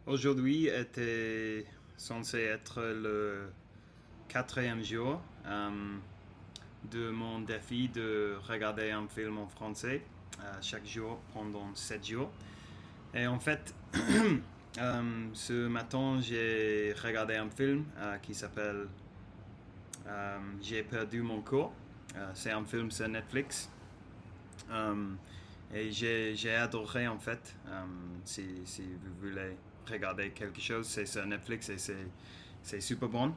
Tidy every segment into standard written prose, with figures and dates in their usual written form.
Aujourd'hui était censé être le quatrième jour de mon défi de regarder un film en français chaque jour pendant 7 jours. Et en fait, ce matin, j'ai regardé un film qui s'appelle J'ai perdu mon cours. C'est un film sur Netflix. Euh, et j'ai adoré en fait. Si vous voulez regarder quelque chose, c'est sur Netflix et c'est super bon.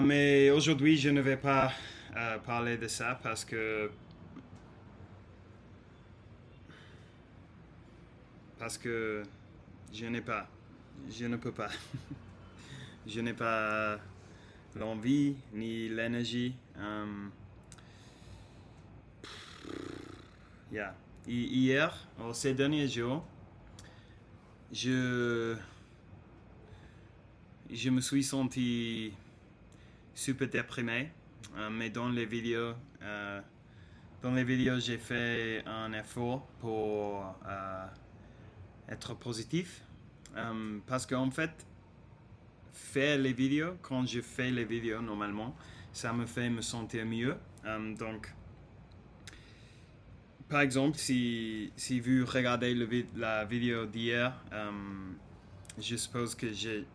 Mais aujourd'hui, je ne vais pas parler de ça parce que je n'ai pas, je ne peux pas, je n'ai pas l'envie ni l'énergie. Yeah. Hier, ces derniers jours, je je me suis senti super déprimé, mais dans les vidéos, j'ai fait un effort pour être positif. Parce qu'en fait, faire les vidéos, quand je fais les vidéos normalement, ça me fait me sentir mieux. Donc, par exemple, si vous regardez la vidéo d'hier, je suppose que j'ai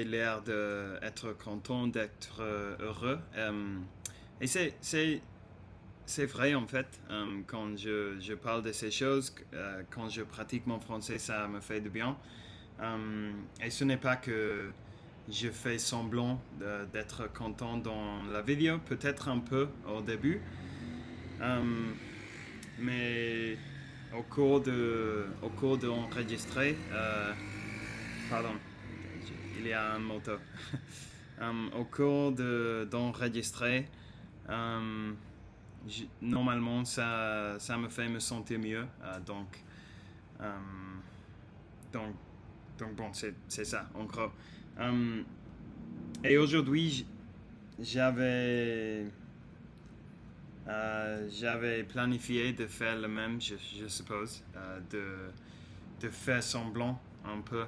l'air d'être content, d'être heureux. Et c'est vrai en fait, quand je parle de ces choses, quand je pratique mon français, ça me fait du bien. Et ce n'est pas que je fais semblant d'être content dans la vidéo, peut-être un peu au début, euh, mais au cours d'enregistrer, pardon, il y a un moto. Au cours d'enregistrer, euh, normalement ça me fait me sentir mieux. Euh, donc, donc bon, c'est ça, en gros. Euh, et aujourd'hui, j'avais j'avais planifié de faire le même, je suppose, de faire semblant un peu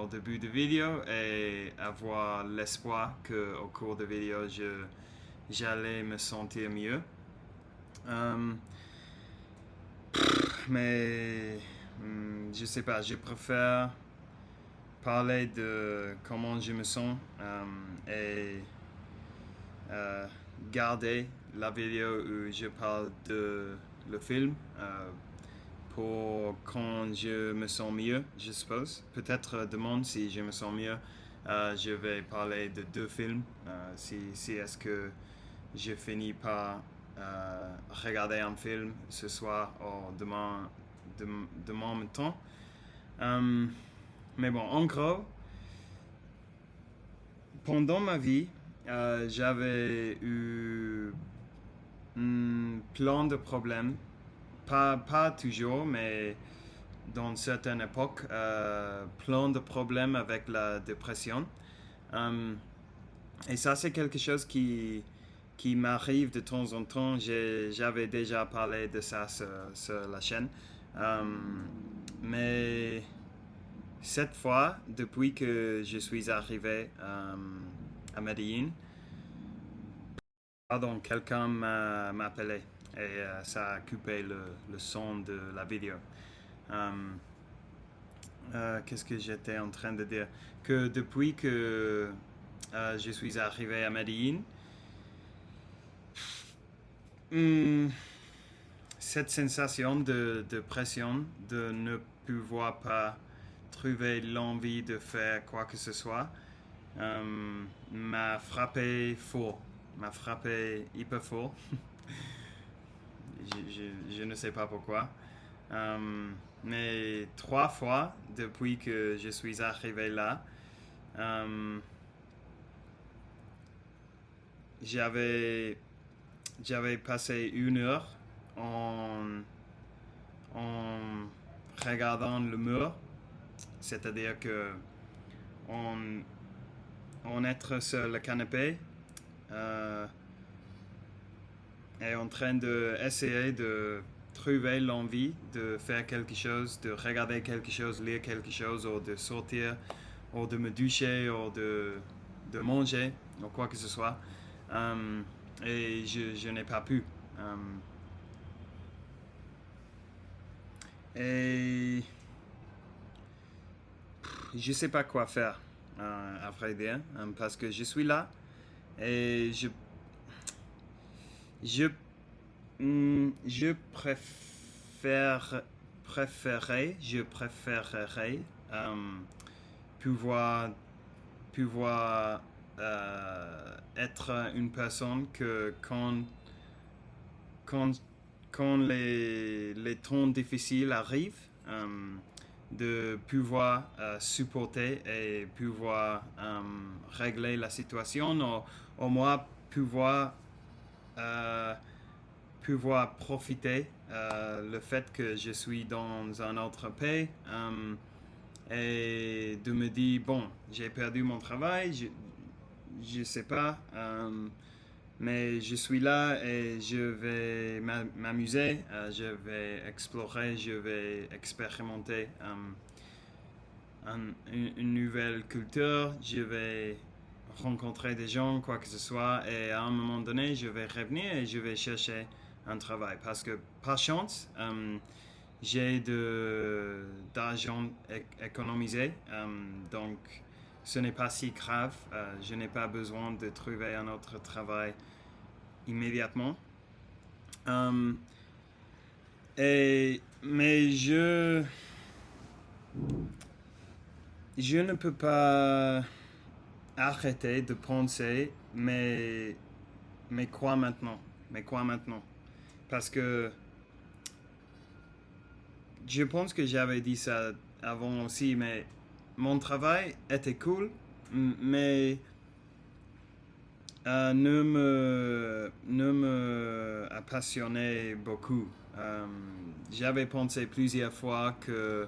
au début de vidéo et avoir l'espoir qu'au cours de vidéo, j'allais me sentir mieux. Euh, mais je sais pas, je préfère parler de comment je me sens et euh, garder la vidéo où je parle de le film pour quand je me sens mieux, je suppose. Peut-être demain, si je me sens mieux, je vais parler de deux films. Si est-ce que je finis par regarder un film ce soir ou demain matin. Euh, mais bon, en gros, pendant ma vie, j'avais eu plein de problèmes. Pas toujours, mais dans certaines époques, plein de problèmes avec la dépression. Euh, et ça, c'est quelque chose qui m'arrive de temps en temps. J'avais déjà parlé de ça sur la chaîne. Euh, mais cette fois, depuis que je suis arrivé à Medellin, pardon, quelqu'un m'a appelé et ça a coupé le son de la vidéo. Euh, Qu'est-ce que j'étais en train de dire? Que depuis que je suis arrivé à Medellin, hmm, cette sensation de pression, de ne pouvoir pas trouver l'envie de faire quoi que ce soit, m'a frappé fort, m'a frappé hyper fort. Je ne sais pas pourquoi. Mais trois fois depuis que je suis arrivé là, euh, j'avais j'avais passé une heure en, en regardant le mur, c'est-à-dire que on, on être sur le canapé euh, et en train de essayer de trouver l'envie de faire quelque chose, de regarder quelque chose, lire quelque chose, ou de sortir, ou de me doucher, ou de manger, ou quoi que ce soit. Et je n'ai pas pu. Et je sais pas quoi faire, à vrai dire, parce que je suis là et je, je préférerais pouvoir, pouvoir être une personne que quand, quand les temps difficiles arrivent, de pouvoir supporter et pouvoir régler la situation, ou au moins pouvoir, euh, pouvoir profiter le fait que je suis dans un autre pays, et de me dire, bon, j'ai perdu mon travail, je sais pas, mais je suis là et je vais m'amuser, je vais explorer, je vais expérimenter une nouvelle culture, je vais rencontrer des gens, quoi que ce soit, et à un moment donné, je vais revenir et je vais chercher un travail. Parce que, par chance, j'ai d'argent économisé, donc ce n'est pas si grave. Je n'ai pas besoin de trouver un autre travail immédiatement. Mais je ne peux pas arrêter de penser, mais quoi maintenant? Mais quoi maintenant? Parce que je pense que j'avais dit ça avant aussi, mais mon travail était cool, mais ne me passionnait beaucoup. J'avais pensé plusieurs fois que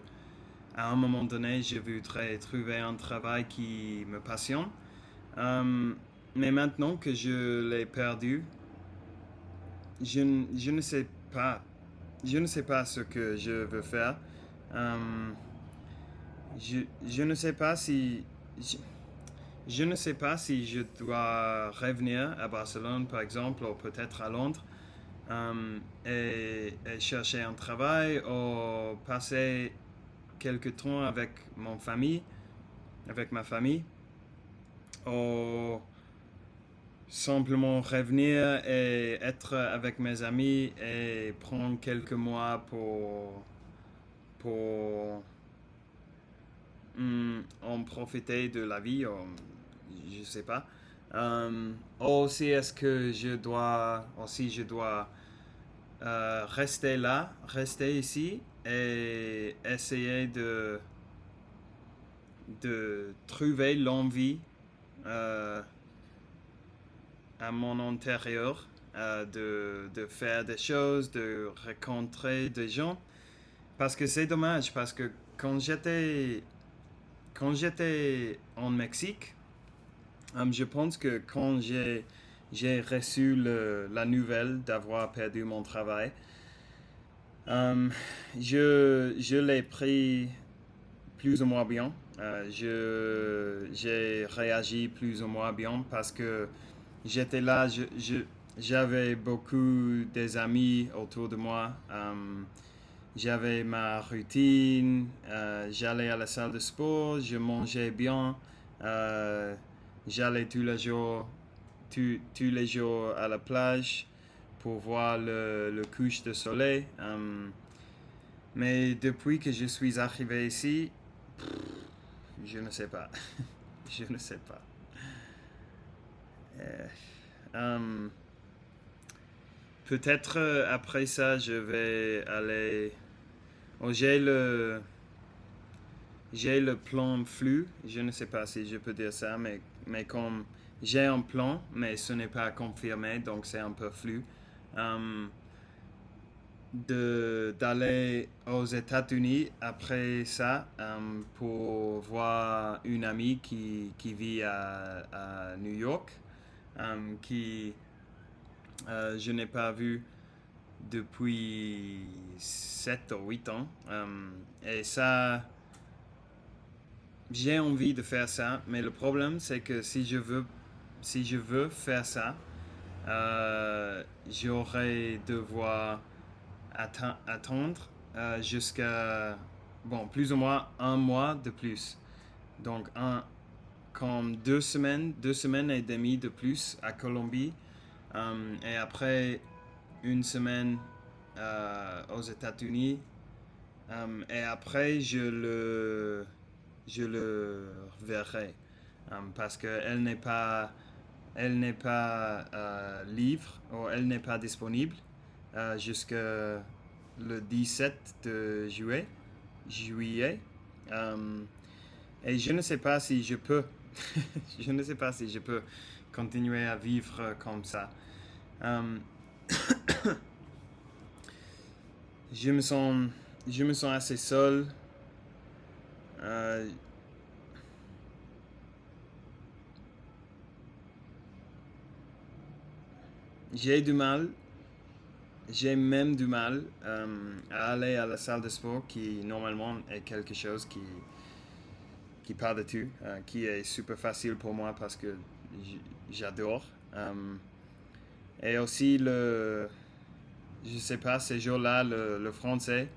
à un moment donné, je voudrais trouver un travail qui me passionne. Mais maintenant que je l'ai perdu, je ne sais pas. Je ne sais pas ce que je veux faire. Je ne sais pas si... Je ne sais pas si je dois revenir à Barcelone, par exemple, ou peut-être à Londres, et chercher un travail, ou passer quelque temps avec avec ma famille, ou simplement revenir et être avec mes amis et prendre quelques mois pour en profiter de la vie, ou, je sais pas. Aussi, est-ce que je dois rester ici et essayer de trouver l'envie à mon intérieur, de faire des choses, de rencontrer des gens. Parce que c'est dommage, parce que quand j'étais en Mexique, je pense que quand j'ai reçu la nouvelle d'avoir perdu mon travail, je l'ai pris plus ou moins bien. J'ai réagi plus ou moins bien parce que j'étais là, j'avais beaucoup des amis autour de moi. J'avais ma routine, j'allais à la salle de sport, je mangeais bien, j'allais tous les jours à la plage pour voir le coucher de soleil. Mais depuis que je suis arrivé ici, je ne sais pas. Je ne sais pas. Peut-être après ça, je vais aller. Oh, j'ai le plan flou. Je ne sais pas si je peux dire ça, mais comme j'ai un plan, mais ce n'est pas confirmé, donc c'est un peu flou. D'aller aux États-Unis après ça, pour voir une amie qui vit à New York, qui je n'ai pas vu depuis 7 ou 8 ans. Et ça, j'ai envie de faire ça, mais le problème c'est que si je veux faire ça, j'aurais devoir attendre jusqu'à, bon, plus ou moins un mois de plus. Donc, comme 2 semaines et demie de plus à Colombie. Et après une semaine aux États-Unis. Et après, je le verrai. Parce qu'elle n'est pas libre ou elle n'est pas disponible jusqu'à le 17 de juillet. Et je ne sais pas si je peux. Je ne sais pas si je peux continuer à vivre comme ça. Je me sens assez seul. Euh, j'ai du mal. J'ai même du mal à aller à la salle de sport qui normalement est quelque chose qui part de tout, qui est super facile pour moi parce que j'adore. Et aussi je sais pas, ces jours-là, le français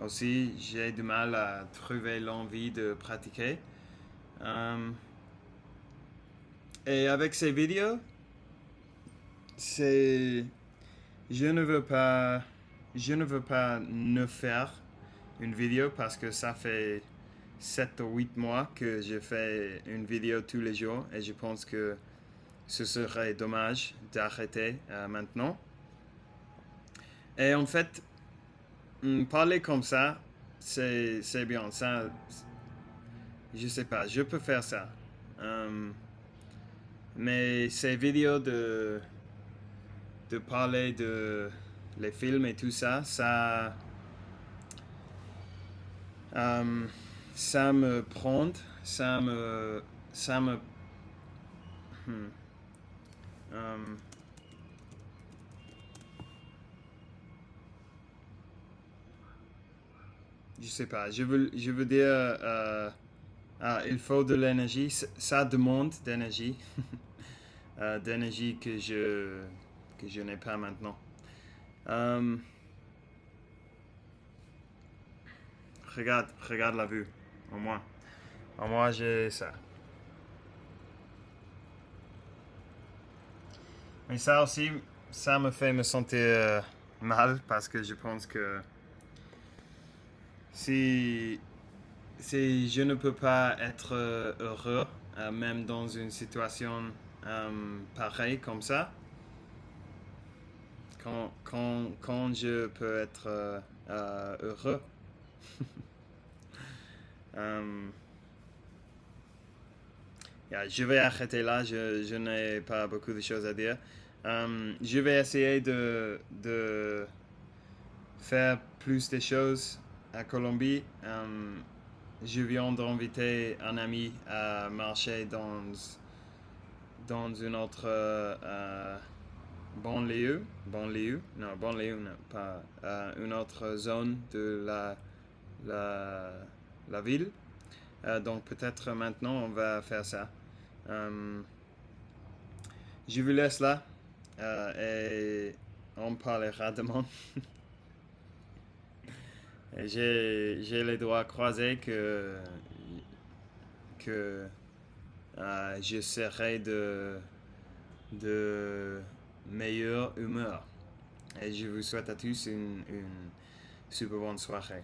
aussi, j'ai du mal à trouver l'envie de pratiquer. Et avec ces vidéos, c'est, je ne veux pas ne faire une vidéo parce que ça fait 7 ou 8 mois que je fais une vidéo tous les jours et je pense que ce serait dommage d'arrêter maintenant. Et en fait, parler comme ça, c'est bien. Ça, je sais pas, je peux faire ça. Mais ces vidéos de parler de les films et tout ça, ça me prend, ça me, hmm, euh, je sais pas, je veux dire, il faut de l'énergie, ça demande d'énergie, d'énergie que je n'ai pas maintenant. Regarde la vue, au moins. Au moins j'ai ça. Mais ça aussi, ça me fait me sentir mal parce que je pense que si, si je ne peux pas être heureux, même dans une situation pareille comme ça, quand je peux être heureux. Euh, yeah, je vais arrêter là, je n'ai pas beaucoup de choses à dire. Je vais essayer de faire plus de choses à Colombie. Je viens d'inviter un ami à marcher dans une autre banlieue, non, pas une autre zone de la, la ville. Donc peut-être maintenant on va faire ça. Je vous laisse là et on parlera demain. J'ai les doigts croisés que je serai de meilleure humeur. Et je vous souhaite à tous une super bonne soirée.